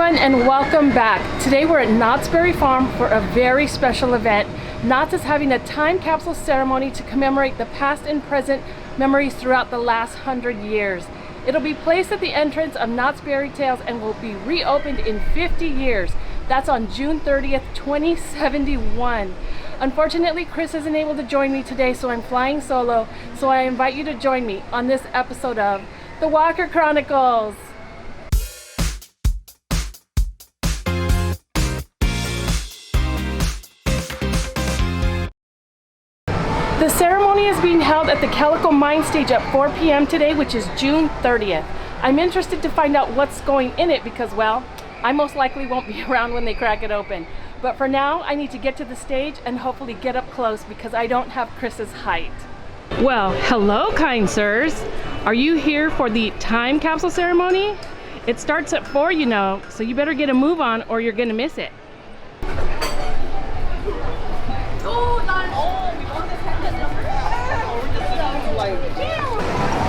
everyone, and welcome back. Today we're at Knott's Berry Farm for a very special event. Knott's is having a time capsule ceremony to commemorate the past and present memories throughout the last 100 years. It'll be placed at the entrance of Knott's Berry Tales and will be reopened in 50 years. That's on June 30th, 2071. Unfortunately, Chris isn't able to join me today, so I'm flying solo. So I invite you to join me on this episode of The Walker Chronicles. The ceremony is being held at the Calico Mine Stage at 4 p.m. today, which is June 30th. I'm interested to find out what's going in it because, well, I most likely won't be around when they crack it open. But for now, I need to get to the stage and hopefully get up close because I don't have Chris's height. Well, hello, kind sirs. Are you here for the time capsule ceremony? It starts at 4, you know, so you better get a move on or you're gonna miss it.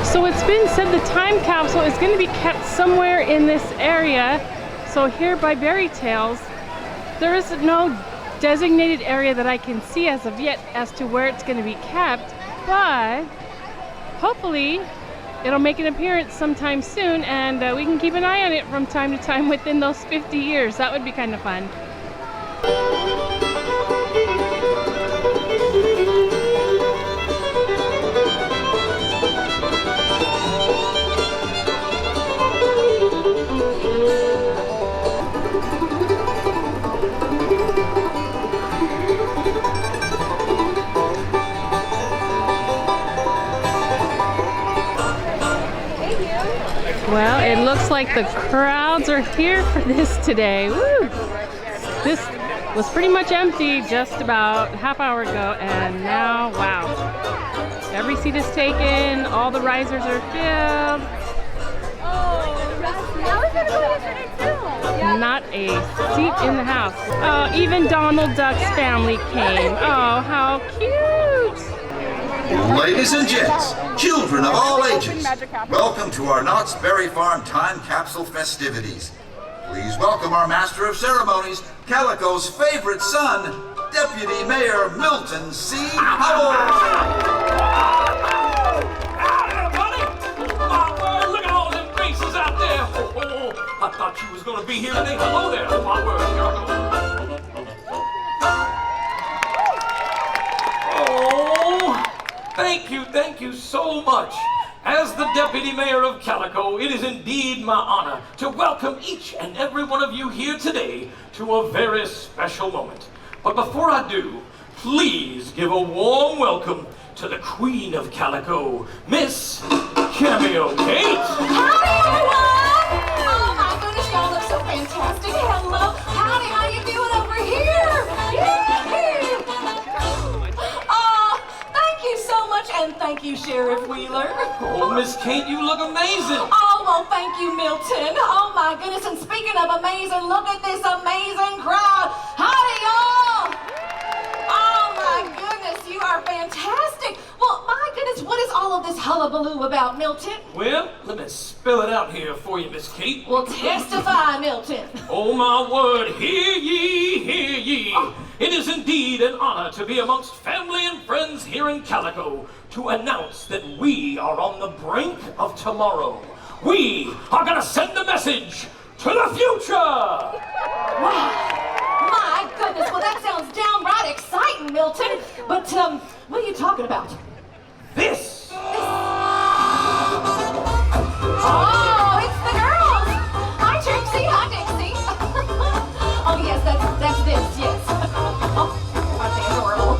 So it's been said the time capsule is going to be kept somewhere in this area. So here by Berry Tales, there is no designated area that I can see as of yet as to where it's going to be kept, but hopefully it'll make an appearance sometime soon and we can keep an eye on it from time to time within those 50 years. That would be kind of fun. Well, it looks like the crowds are here for this today. Woo! This was pretty much empty just about a half hour ago, and now, wow. Every seat is taken, all the risers are filled. Not a seat in the house. Oh, even Donald Duck's family came. Oh, how cute! Ladies and gents, children of all ages, welcome to our Knott's Berry Farm Time Capsule festivities. Please welcome our Master of Ceremonies, Calico's favorite son, Deputy Mayor Milton C. Hubble. Howdy, everybody! My word, look at all them faces out there. Oh, I thought you was going to be here today. Hello there. My word, here I go. Thank you so much. As the Deputy Mayor of Calico, it is indeed my honor to welcome each and every one of you here today to a very special moment. But before I do, please give a warm welcome to the Queen of Calico, Miss Cameo Kate. Howdy, everyone! Oh my goodness, y'all look so fantastic. Hello. Howdy, how you doing over here? Yay! Thank you so much, and thank you, Sheriff Wheeler. Oh, Miss Kate, you look amazing. Oh, well, thank you, Milton. Oh my goodness, and speaking of amazing, look at this amazing crowd. Howdy, y'all! Oh my goodness, you are fantastic. Well, my goodness, what is all of this hullabaloo about, Milton? Well, let me spell it out here for you, Miss Kate. Well, testify, Milton. Oh my word, hear ye, hear ye. It is indeed an honor to be amongst family and friends here in Calico to announce that we are on the brink of tomorrow. We are gonna send a message to the future. Wow. My goodness, well that sounds downright exciting, Milton. But, what are you talking about? This. Oh, it's the girls! Hi, Trixie. Hi, Dixie. Oh, yes, that's this, yes. Oh, aren't they adorable?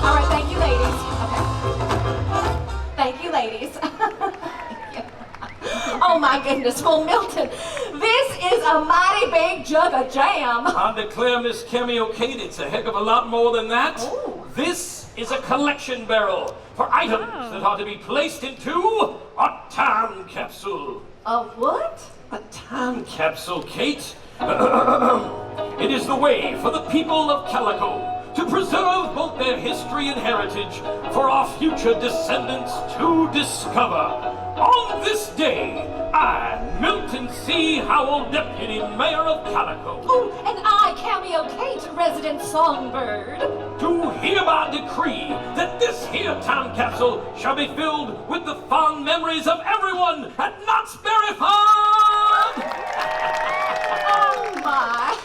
All right, thank you, ladies. Okay. Thank you, ladies. Oh, my goodness. Well, Milton, this is a mighty big jug of jam. I declare, Miss Cameo Kate, it's a heck of a lot more than that. Ooh. This is a collection barrel for items that are to be placed into a time capsule. A what? A time capsule, Kate. It is the way for the people of Calico to preserve both their history and heritage for our future descendants to discover. On this day, I, Milton C. Howell, Deputy Mayor of Calico, Oh, and I, Cameo Kate, resident songbird, do hereby decree that this here time capsule shall be filled with the fond memories of everyone at Knott's Berry Farm! Oh my!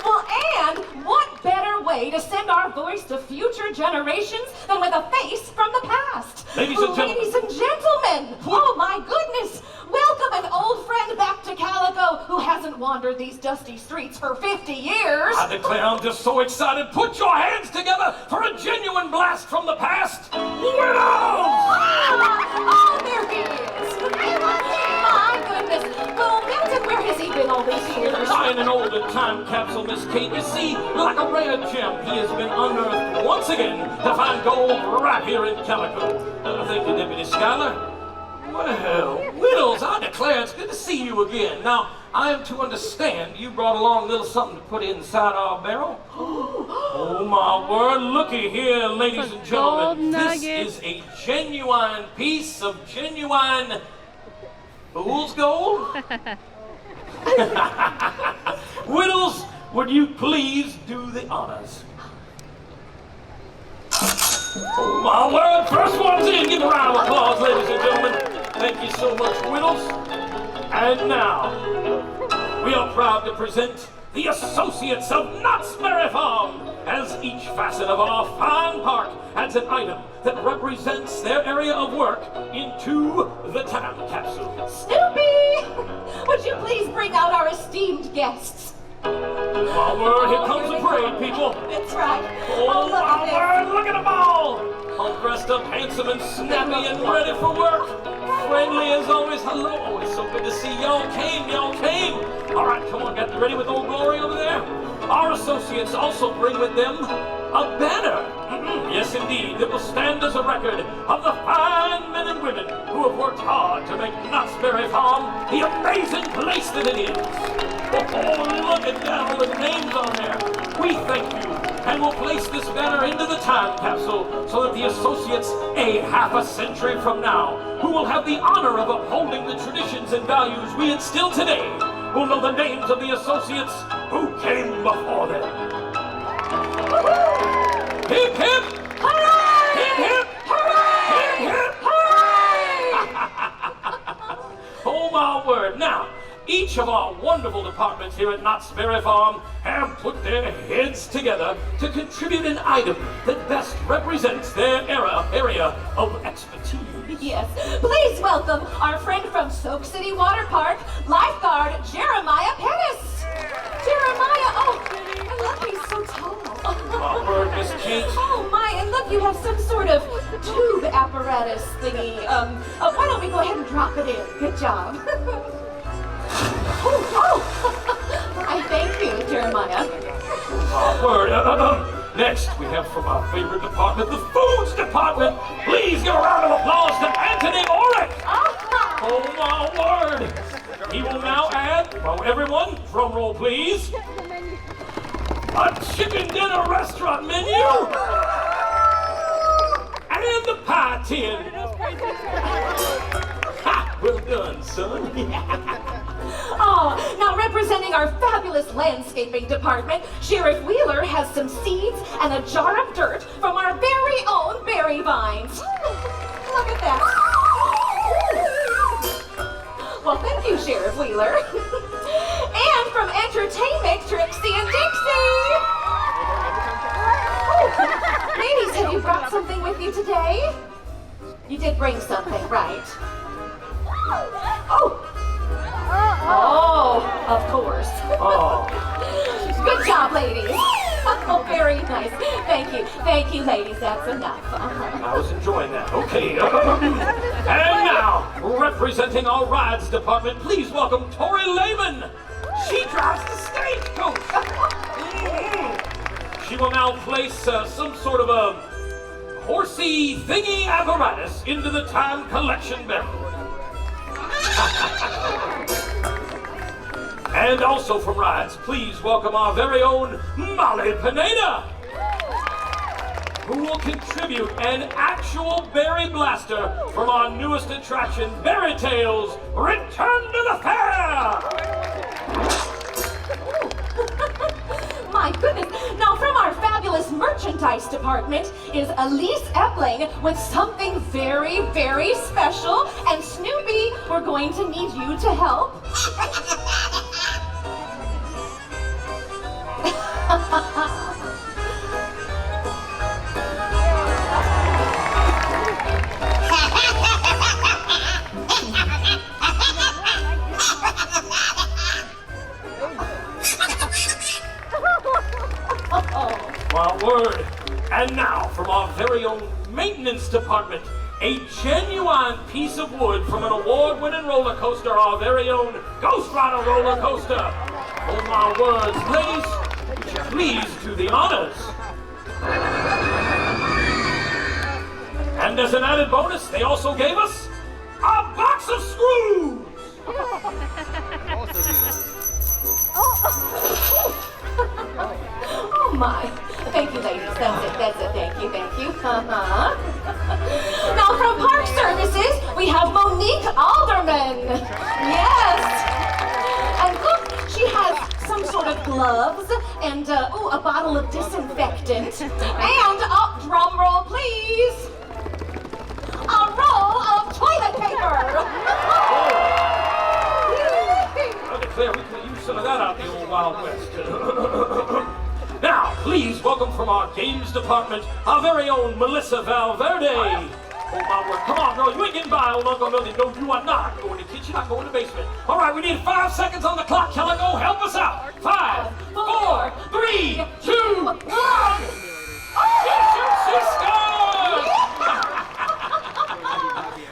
Well, and what better way to send our voice to future generations than with a face from the past? Ladies and gentlemen. Ladies and gentlemen! Oh my goodness! Welcome an old friend back to Calico who hasn't wandered these dusty streets for 50 years. I declare I'm just so excited. Put your hands together for a genuine blast from the past. Widows! Oh, there he is! My goodness! Well, Milton, where has he been all these years? In an older time capsule, Miss Kate. You see, like a rare gem, he has been unearthed once again to find gold right here in Calico. Thank you, Deputy Schuyler. Well, Whittles, I declare it's good to see you again. Now, I am to understand you brought along a little something to put inside our barrel. Oh, my word. Looky here, ladies and gentlemen. This is a genuine piece of genuine fool's gold. Whittles, would you please do the honors? Oh, my word. First one's in. Give a round of applause, ladies and gentlemen. Thank you so much, Whittles. And now, we are proud to present the Associates of Knott's Berry Farm, as each facet of our fine park adds an item that represents their area of work into the time capsule. Snoopy! Would you please bring out our esteemed guests? My word, here comes the parade, people. That's right. Oh, look my at word, look at them all. All dressed up, handsome and snappy and ready for work. Friendly as always. Hello, always so good to see y'all came. All right, come on, got ready with Old Glory over there? Our associates also bring with them a banner. Yes, indeed, that will stand as a record of the fine men and women who have worked hard to make Knott's Berry Farm the amazing place that it is. Oh, look at that, all the names on there. We thank you, and we'll place this banner into the time capsule so that the associates, a half a century from now, who will have the honor of upholding the traditions and values we instill today, will know the names of the associates who came before them. Hip, hip! Hooray! Hip, hip! Hooray! Hip, hip! Hooray! Oh, my word. Now, each of our wonderful departments here at Knott's Berry Farm have put their heads together to contribute an item that best represents their area of expertise. Yes, please welcome our friend from Soak City Water Park, lifeguard Jeremiah Pettis. Jeremiah, oh, and look, he's so tall. My word, Miss Kate. Oh my, and look, you have some sort of tube apparatus thingy. Why don't we go ahead and drop it in? Good job. Oh, I thank you, Jeremiah. My word. Next, we have from our favorite department, the Foods Department. Please give a round of applause to Anthony Orrick. Oh, my word. He will now add, well, everyone, drum roll, please, a chicken dinner restaurant menu and the pie tin. Ha! Well done, son. Oh, now representing our fabulous landscaping department, Sheriff Wheeler has some seeds and a jar of dirt from our very own berry vines. Look at that. Well, thank you, Sheriff Wheeler. And from Entertainment, Trixie and Dixie. Oh, ladies, have you brought something with you today? You did bring something, right? Oh, of course. Oh. Good job, ladies. Oh, very nice. Thank you, ladies. That's enough. I was enjoying that. Okay. And now, representing our rides department, please welcome Tori Lehman. She drives the stagecoach. She will now place some sort of a horsey thingy apparatus into the time collection barrel. And also from rides, please welcome our very own Molly Pineda. who will contribute an actual berry blaster from our newest attraction, Berry Tales, Return to the Fair! My goodness. Now, from our fabulous merchandise department is Elise Epling with something very, very special. And Snoopy, we're going to need you to help. My word. And now, from our very own maintenance department, a genuine piece of wood from an award-winning roller coaster, our very own Ghost Rider roller coaster. Oh my words, ladies, would you please do the honors? And as an added bonus, they also gave us a box of screws! Oh my. Thank you, ladies. That's it. Thank you. Now, from Park Services, we have Monique Alderman. Yes. And look, she has some sort of gloves and, a bottle of disinfectant. And, drum roll, please. A roll of toilet paper. I declare we could use some of that out in the old Wild West. Now, please welcome from our games department, our very own Melissa Valverde. Oh my word, come on girl, you ain't getting by old Uncle Millie. No, you are not. Go in the kitchen, I go in the basement. All right, we need 5 seconds on the clock. Calico, help us out. 5, 4, 3, 2, 1. She scores!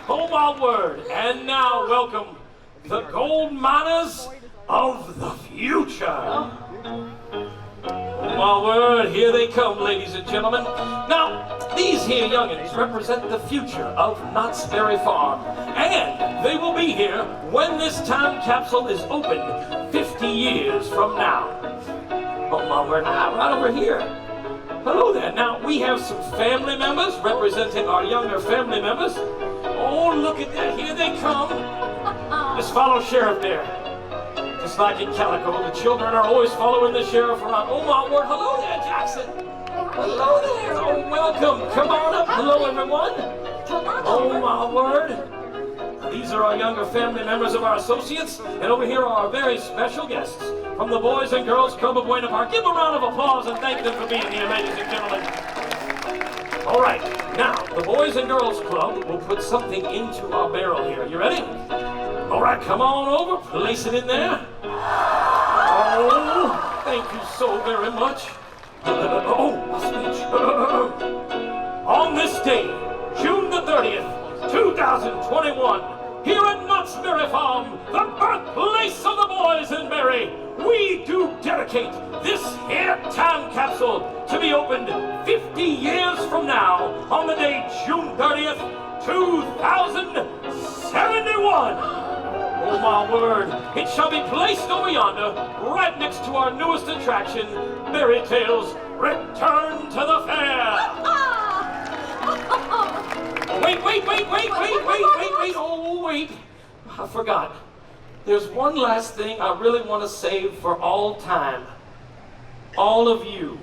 Oh my word, and now welcome the gold miners of the future. Oh my word, here they come, ladies and gentlemen. Now, these here youngins represent the future of Knott's Berry Farm. And they will be here when this time capsule is opened 50 years from now. Oh my word, now, right over here. Hello there. Now, we have some family members representing our younger family members. Oh, look at that. Here they come. Just follow Sheriff there. Just like in Calico, the children are always following the sheriff around. Oh my word, hello there, Jackson. Hello there, oh welcome. Come on up, hello everyone. Oh my word. These are our younger family members of our associates, and over here are our very special guests from the Boys and Girls Club of Buena Park. Give them a round of applause and thank them for being here, ladies and gentlemen. All right, now the Boys and Girls Club will put something into our barrel here. You ready? All right, come on over, place it in there. Oh, thank you so very much. Oh, my speech. On this day, June the 30th, 2021, here at Knott's Berry Farm, the birthplace of the boysenberry, we do dedicate this here time capsule to be opened 50 years from now on the day June 30th, 2071. Oh my word, it shall be placed over yonder, right next to our newest attraction, Berry Tales, Return to the Fair. Wait, oh wait, I forgot. There's one last thing I really want to save for all time. All of you.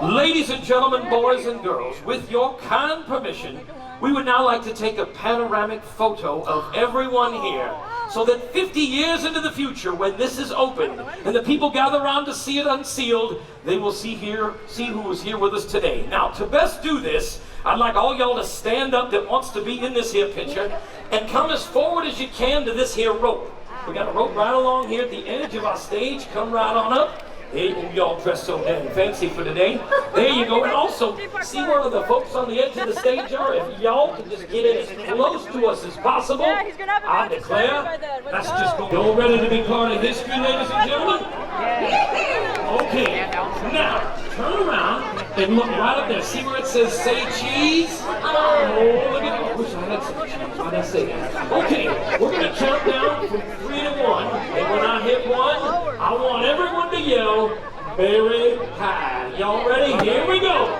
Ladies and gentlemen, boys and girls, with your kind permission, we would now like to take a panoramic photo of everyone here so that 50 years into the future, when this is opened and the people gather around to see it unsealed, they will see who was here with us today. Now, to best do this, I'd like all y'all to stand up that wants to be in this here picture and come as forward as you can to this here rope. We got a rope right along here at the edge of our stage. Come right on up. There you go, y'all dressed so damn fancy for today. There you go. And also, see where the folks on the edge of the stage are? If y'all can just get in as close to us as possible, I declare that's just going. Y'all ready to be part of history, ladies and gentlemen? Okay, now turn around and look right up there. See where it says "Say Cheese"? Oh, look at that. I wish I had some cheese. Why did I say that? Okay, we're going to count down from 3 to 1. And when I hit 1, I want everyone to yell, "Berry Pie." Y'all ready? Here we go.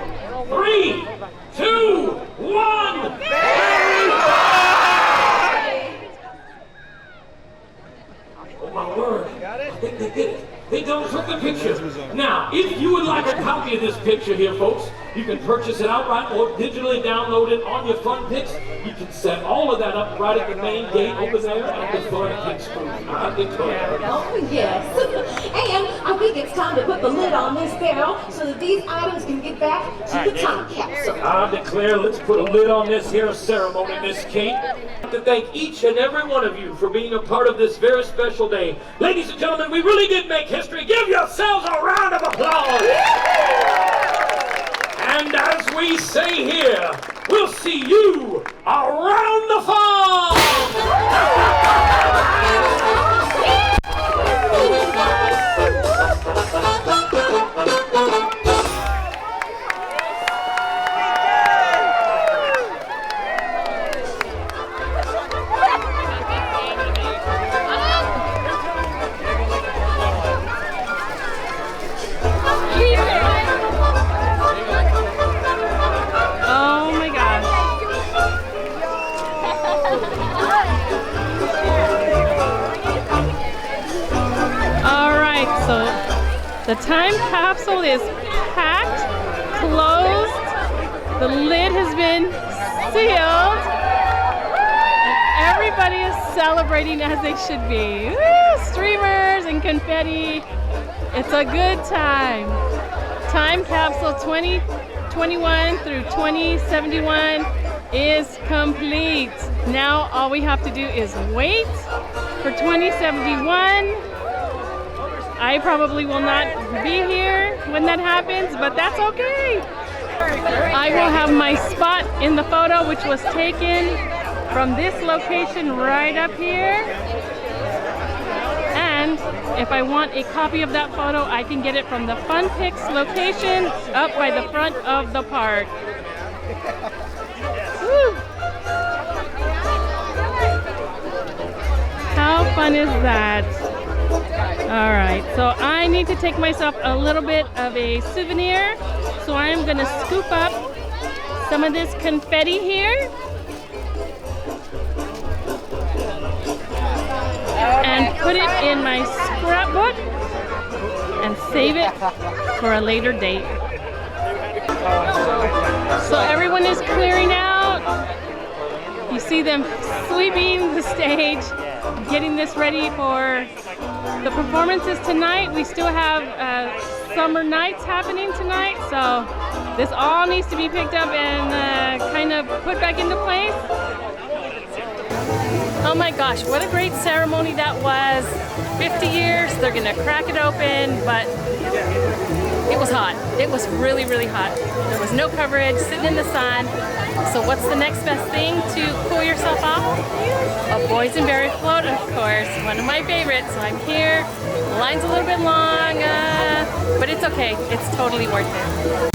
They don't took the picture. Now, if you would like a copy of this picture here, folks, you can purchase it outright or digitally download it on your Fun Picks. You can set all of that up right at the main gate over there at the Fun Picks booth. Oh, yes. And I think it's time to put the lid on this barrel so that these items can get back to the time capsule. I declare, let's put a lid on this here ceremony, Miss Kate. I'd like to thank each and every one of you for being a part of this very special day. Ladies and gentlemen, we really did make history. Give yourselves a round of applause. And as we say here, we'll see you around the farm. The time capsule is packed, closed, the lid has been sealed, and everybody is celebrating as they should be. Woo! Streamers and confetti. It's a good time. Time capsule 2021 through 2071 is complete. Now all we have to do is wait for 2071. I probably will not be here when that happens, but that's okay. I will have my spot in the photo, which was taken from this location right up here. And if I want a copy of that photo, I can get it from the Fun Picks location up by the front of the park. Woo. How fun is that? All right, so I need to take myself a little bit of a souvenir. So I'm gonna scoop up some of this confetti here. And put it in my scrapbook and save it for a later date. So everyone is clearing out. You see them sweeping the stage, getting this ready for the performances tonight. We still have summer nights happening tonight, so this all needs to be picked up and kind of put back into place. Oh my gosh, what a great ceremony that was. 50 years, they're gonna crack it open, but it was hot. It was really, really hot. There was no coverage, sitting in the sun. So what's the next best thing to cool yourself off? A boysenberry float, of course, one of my favorites. So I'm here, the line's a little bit long, but it's okay. It's totally worth it.